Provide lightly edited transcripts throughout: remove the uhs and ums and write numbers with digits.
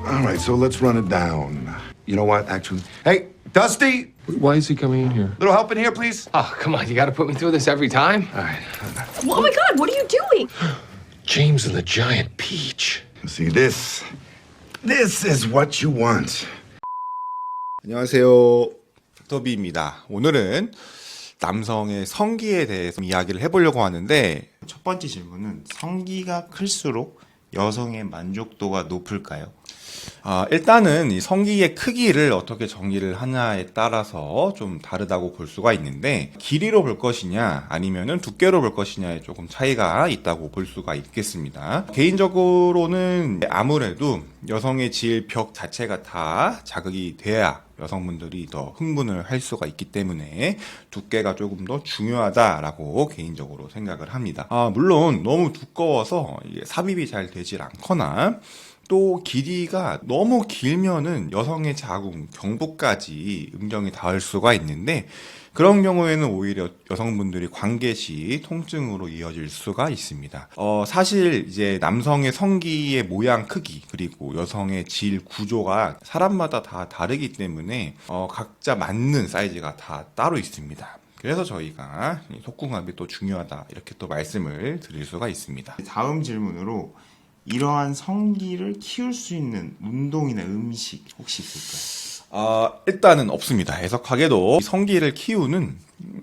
All right, so let's run it down. You know what, actually? Hey, Dusty! Why is he coming in here? Little help in here, please? Oh, come on. You got to put me through this every time? All right. Oh my God, what are you doing? James and the Giant Peach. See, this is what you want. 안녕하세요. 닥터비입니다. 오늘은 남성의 성기에 대해서 이야기를 해보려고 하는데 첫 번째 질문은 성기가 클수록 여성의 만족도가 높을까요? 일단은 이 성기의 크기를 어떻게 정의를 하냐에 따라서 좀 다르다고 볼 수가 있는데 길이로 볼 것이냐 아니면은 두께로 볼 것이냐에 조금 차이가 있다고 볼 수가 있겠습니다. 개인적으로는 아무래도 여성의 질벽 자체가 다 자극이 돼야 여성분들이 더 흥분을 할 수가 있기 때문에 두께가 조금 더 중요하다라고 개인적으로 생각을 합니다. 물론 너무 두꺼워서 삽입이 잘 되질 않거나 또 길이가 너무 길면은 여성의 자궁, 경부까지 음경이 닿을 수가 있는데 그런 경우에는 오히려 여성분들이 관계 시 통증으로 이어질 수가 있습니다. 사실 이제 남성의 성기의 모양 크기 그리고 여성의 질 구조가 사람마다 다 다르기 때문에 각자 맞는 사이즈가 다 따로 있습니다. 그래서 저희가 속궁합이 또 중요하다 이렇게 또 말씀을 드릴 수가 있습니다. 다음 질문으로 이러한 성기를 키울 수 있는 운동이나 음식 혹시 있을까요? 일단은 없습니다. 해석하게도 성기를 키우는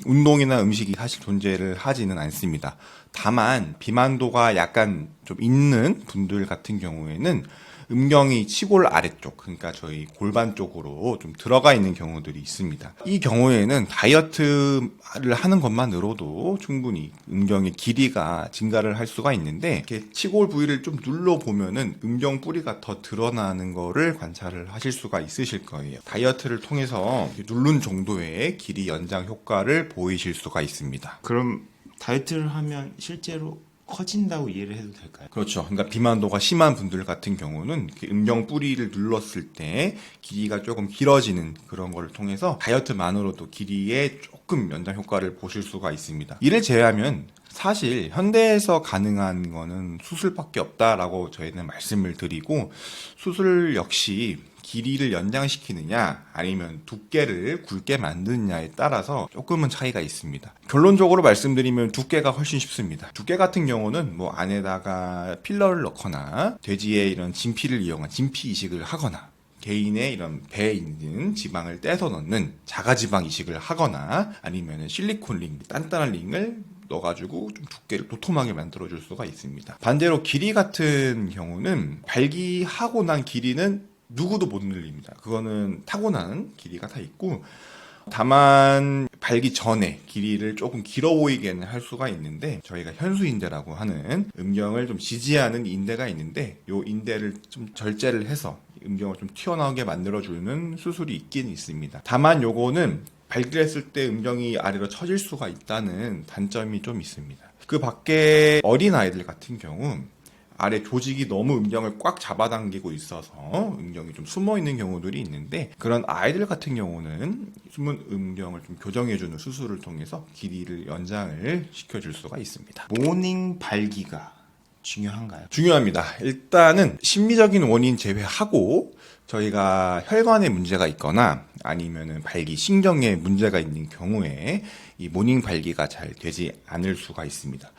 운동이나 음식이 사실 존재를 하지는 않습니다. 다만 비만도가 약간 좀 있는 분들 같은 경우에는 음경이 치골 아래쪽, 그러니까 저희 골반 쪽으로 좀 들어가 있는 경우들이 있습니다. 이 경우에는 다이어트를 하는 것만으로도 충분히 음경의 길이가 증가를 할 수가 있는데 이렇게 치골 부위를 좀 눌러보면은 음경 뿌리가 더 드러나는 거를 관찰을 하실 수가 있으실 거예요. 다이어트를 통해서 누른 정도의 길이 연장 효과를 보이실 수가 있습니다. 그럼 다이어트를 하면 실제로 커진다고 이해를 해도 될까요? 그렇죠. 그러니까 비만도가 심한 분들 같은 경우는 음경 뿌리를 눌렀을 때 길이가 조금 길어지는 그런 거를 통해서 다이어트만으로도 길이에 조금 연장 효과를 보실 수가 있습니다. 이를 제외하면 사실 현대에서 가능한 거는 수술밖에 없다라고 저희는 말씀을 드리고 수술 역시 길이를 연장시키느냐 아니면 두께를 굵게 만드느냐에 따라서 조금은 차이가 있습니다. 결론적으로 말씀드리면 두께가 훨씬 쉽습니다. 두께 같은 경우는 뭐 안에다가 필러를 넣거나 돼지의 이런 진피를 이용한 진피 이식을 하거나 개인의 이런 배에 있는 지방을 떼서 넣는 자가지방 이식을 하거나 아니면 실리콘 링, 단단한 링을 넣어가지고 좀 두께를 도톰하게 만들어줄 수가 있습니다. 반대로 길이 같은 경우는 발기하고 난 길이는 누구도 못 늘립니다. 그거는 타고난 길이가 다 있고 다만 발기 전에 길이를 조금 길어 보이게는 할 수가 있는데 저희가 현수인대라고 하는 음경을 좀 지지하는 인대가 있는데 요 인대를 좀 절제를 해서 음경을 좀 튀어나오게 만들어주는 수술이 있긴 있습니다. 다만 요거는 발길했을 때 음경이 아래로 처질 수가 있다는 단점이 좀 있습니다. 그 밖에 어린아이들 같은 경우 아래 조직이 너무 음경을 꽉 잡아당기고 있어서 음경이 좀 숨어있는 경우들이 있는데 그런 아이들 같은 경우는 숨은 음경을 좀 교정해주는 수술을 통해서 길이를 연장을 시켜줄 수가 있습니다. 모닝 발기가 중요한가요? 중요합니다. 일단은 심리적인 원인 제외하고 저희가 혈관에 문제가 있거나 아니면은 발기 신경에 문제가 있는 경우에 이 모닝 발기가 잘 되지 않을 수가 있습니다.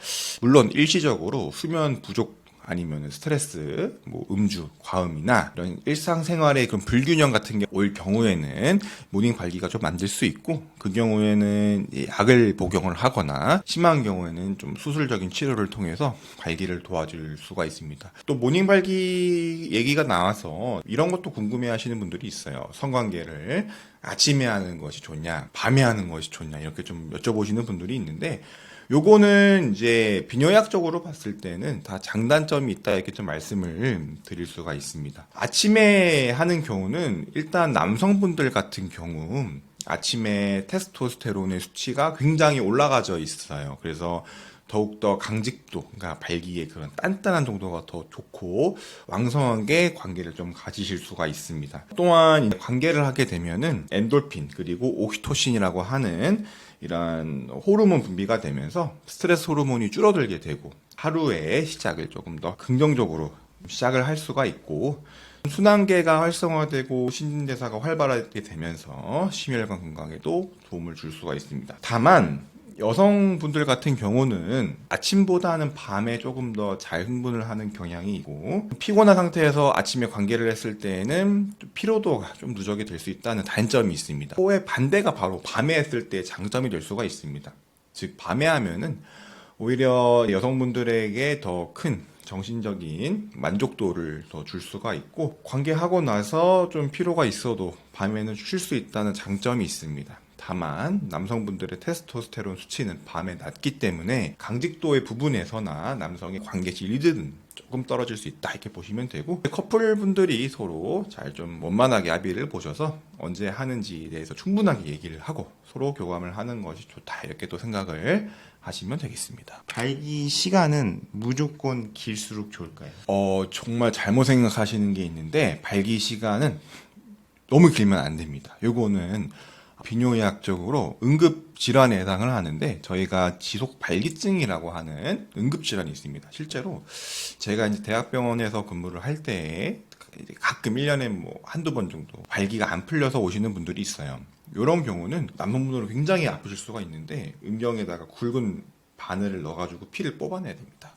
물론 일시적으로 수면 부족 아니면 스트레스, 음주, 과음이나 이런 일상생활의 그런 불균형 같은 게 올 경우에는 모닝 발기가 좀 안 될 수 있고 그 경우에는 약을 복용을 하거나 심한 경우에는 좀 수술적인 치료를 통해서 발기를 도와줄 수가 있습니다. 또 모닝 발기 얘기가 나와서 이런 것도 궁금해 하시는 분들이 있어요. 성관계를 아침에 하는 것이 좋냐, 밤에 하는 것이 좋냐 이렇게 좀 여쭤보시는 분들이 있는데 요거는 이제 비뇨약적으로 봤을 때는 다 장단점이 있다 이렇게 좀 말씀을 드릴 수가 있습니다. 아침에 하는 경우는 일단 남성분들 같은 경우 아침에 테스토스테론의 수치가 굉장히 올라가져 있어요. 그래서 더욱더 강직도, 그러니까 발기의 그런 단단한 정도가 더 좋고 왕성하게 관계를 좀 가지실 수가 있습니다. 또한 관계를 하게 되면은 엔돌핀 그리고 옥시토신이라고 하는 이런 호르몬 분비가 되면서 스트레스 호르몬이 줄어들게 되고 하루의 시작을 조금 더 긍정적으로 시작을 할 수가 있고 순환계가 활성화되고 신진대사가 활발하게 되면서 심혈관 건강에도 도움을 줄 수가 있습니다. 다만 여성분들 같은 경우는 아침보다는 밤에 조금 더 잘 흥분을 하는 경향이 있고 피곤한 상태에서 아침에 관계를 했을 때에는 피로도가 좀 누적이 될 수 있다는 단점이 있습니다. 그의 반대가 바로 밤에 했을 때 장점이 될 수가 있습니다. 즉 밤에 하면은 오히려 여성분들에게 더 큰 정신적인 만족도를 더 줄 수가 있고 관계하고 나서 좀 피로가 있어도 밤에는 쉴 수 있다는 장점이 있습니다. 다만 남성분들의 테스토스테론 수치는 밤에 낮기 때문에 강직도의 부분에서나 남성의 관계 질리는 조금 떨어질 수 있다 이렇게 보시면 되고 커플분들이 서로 잘 좀 원만하게 합의를 보셔서 언제 하는지에 대해서 충분하게 얘기를 하고 서로 교감을 하는 것이 좋다 이렇게 또 생각을 하시면 되겠습니다. 발기 시간은 무조건 길수록 좋을까요? 정말 잘못 생각하시는 게 있는데 발기 시간은 너무 길면 안 됩니다. 요거는 비뇨의학적으로 응급질환에 해당을 하는데 저희가 지속 발기증이라고 하는 응급질환이 있습니다. 실제로 제가 이제 대학병원에서 근무를 할 때 가끔 1년에 뭐 한두 번 정도 발기가 안 풀려서 오시는 분들이 있어요. 이런 경우는 남성분들은 굉장히 아프실 수가 있는데 음경에다가 굵은 바늘을 넣어가지고 피를 뽑아내야 됩니다.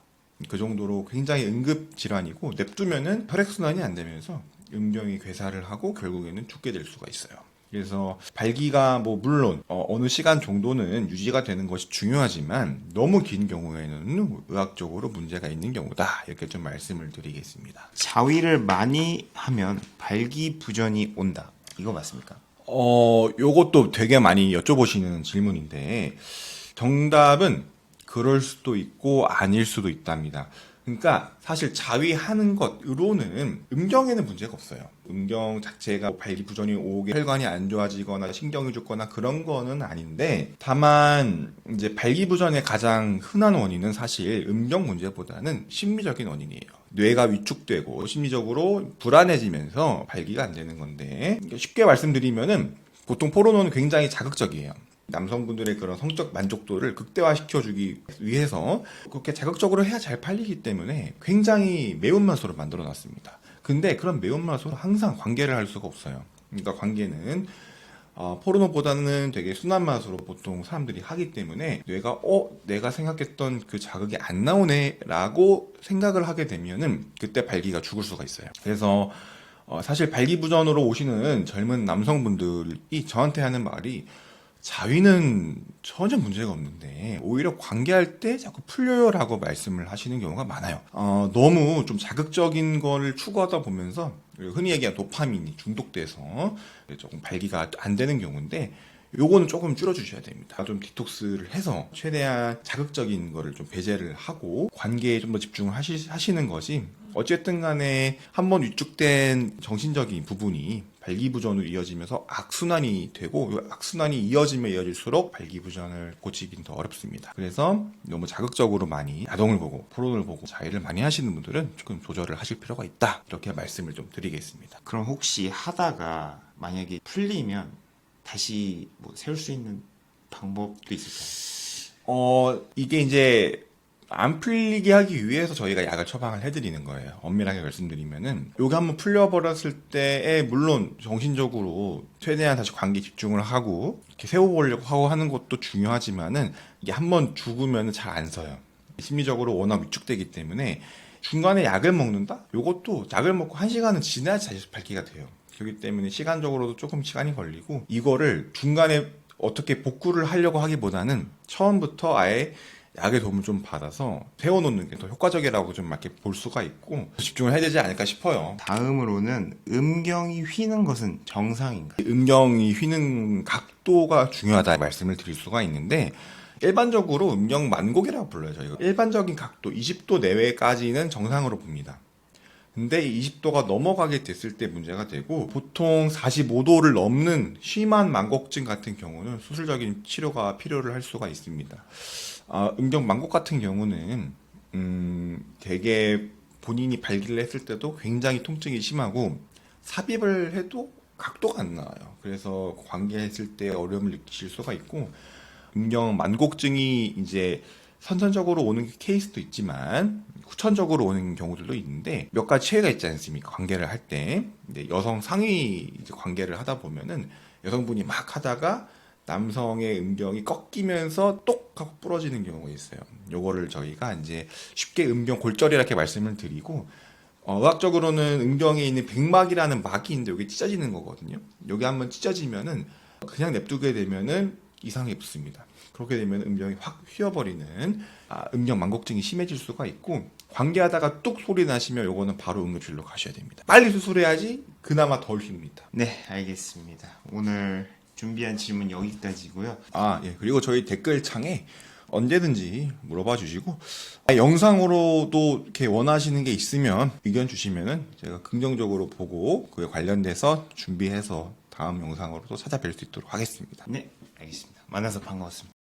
그 정도로 굉장히 응급질환이고 냅두면은 혈액순환이 안 되면서 음경이 괴사를 하고 결국에는 죽게 될 수가 있어요. 그래서 발기가 뭐 물론 어느 시간 정도는 유지가 되는 것이 중요하지만 너무 긴 경우에는 의학적으로 문제가 있는 경우다 이렇게 좀 말씀을 드리겠습니다. 자위를 많이 하면 발기부전이 온다. 이거 맞습니까? 요것도 되게 많이 여쭤보시는 질문인데 정답은 그럴 수도 있고 아닐 수도 있답니다. 그러니까 사실 자위하는 것으로는 음경에는 문제가 없어요. 음경 자체가 발기부전이 오게 혈관이 안 좋아지거나 신경이 죽거나 그런 거는 아닌데 다만 이제 발기부전의 가장 흔한 원인은 사실 음경 문제보다는 심리적인 원인이에요. 뇌가 위축되고 심리적으로 불안해지면서 발기가 안 되는 건데 쉽게 말씀드리면은 보통 포르노는 굉장히 자극적이에요. 남성분들의 그런 성적 만족도를 극대화시켜주기 위해서 그렇게 자극적으로 해야 잘 팔리기 때문에 굉장히 매운맛으로 만들어 놨습니다. 근데 그런 매운맛으로 항상 관계를 할 수가 없어요. 그러니까 관계는 포르노보다는 되게 순한 맛으로 보통 사람들이 하기 때문에 뇌가 내가 생각했던 그 자극이 안 나오네 라고 생각을 하게 되면은 그때 발기가 죽을 수가 있어요. 그래서 사실 발기부전으로 오시는 젊은 남성분들이 저한테 하는 말이 자위는 전혀 문제가 없는데 오히려 관계할 때 자꾸 풀려요라고 말씀을 하시는 경우가 많아요. 너무 좀 자극적인 걸 추구하다 보면서 흔히 얘기하는 도파민이 중독돼서 조금 발기가 안 되는 경우인데 요거는 조금 줄여주셔야 됩니다. 좀 디톡스를 해서 최대한 자극적인 거를 좀 배제를 하고 관계에 좀 더 집중을 하시는 것이 어쨌든 간에 한번 위축된 정신적인 부분이 발기부전으로 이어지면서 악순환이 되고 이 악순환이 이어지면 이어질수록 발기부전을 고치기는 더 어렵습니다. 그래서 너무 자극적으로 많이 야동을 보고 포르노를 보고 자위를 많이 하시는 분들은 조금 조절을 하실 필요가 있다. 이렇게 말씀을 좀 드리겠습니다. 그럼 혹시 하다가 만약에 풀리면 다시 뭐 세울 수 있는 방법도 있을까요? 이게 이제 안 풀리게 하기 위해서 저희가 약을 처방을 해드리는 거예요. 엄밀하게 말씀드리면은 요게 한번 풀려버렸을 때에 물론 정신적으로 최대한 다시 관계에 집중을 하고 이렇게 세워보려고 하고 하는 것도 중요하지만은 이게 한번 죽으면 잘 안 서요. 심리적으로 워낙 위축되기 때문에 중간에 약을 먹는다? 요것도 약을 먹고 1시간은 지나야지 다시 발기가 돼요. 그렇기 때문에 시간적으로도 조금 시간이 걸리고 이거를 중간에 어떻게 복구를 하려고 하기보다는 처음부터 아예 약의 도움을 좀 받아서 세워놓는 게 더 효과적이라고 좀 이렇게 볼 수가 있고 집중을 해야 되지 않을까 싶어요. 다음으로는 음경이 휘는 것은 정상인가요? 음경이 휘는 각도가 중요하다 말씀을 드릴 수가 있는데 일반적으로 음경 만곡이라고 불러요. 저희가 일반적인 각도 20도 내외까지는 정상으로 봅니다. 근데 20도가 넘어가게 됐을 때 문제가 되고 보통 45도를 넘는 심한 만곡증 같은 경우는 수술적인 치료가 필요를 할 수가 있습니다. 음경 만곡 같은 경우는 되게 본인이 발기를 했을 때도 굉장히 통증이 심하고 삽입을 해도 각도가 안 나와요. 그래서 관계했을 때 어려움을 느끼실 수가 있고 음경 만곡증이 이제 선천적으로 오는 케이스도 있지만 후천적으로 오는 경우들도 있는데 몇 가지 체외가 있지 않습니까? 관계를 할 때 여성 상위 이제 관계를 하다 보면은 여성분이 막 하다가 남성의 음경이 꺾이면서 똑 하고 부러지는 경우가 있어요. 요거를 저희가 이제 쉽게 음경 골절이라고 말씀을 드리고 의학적으로는 음경에 있는 백막이라는 막이 있는데 여기 찢어지는 거거든요. 여기 한번 찢어지면은 그냥 냅두게 되면은 이상이 붙습니다. 그렇게 되면 음경이 확 휘어버리는 음경 만곡증이 심해질 수가 있고 관계하다가 뚝 소리 나시면 요거는 바로 응급실로 가셔야 됩니다. 빨리 수술해야지 그나마 덜 휩니다. 네, 알겠습니다. 오늘 준비한 질문 여기까지고요. 예. 그리고 저희 댓글창에 언제든지 물어봐 주시고 영상으로도 이렇게 원하시는 게 있으면 의견 주시면은 제가 긍정적으로 보고 그에 관련돼서 준비해서 다음 영상으로 또 찾아뵐 수 있도록 하겠습니다. 네, 알겠습니다. 만나서 반가웠습니다.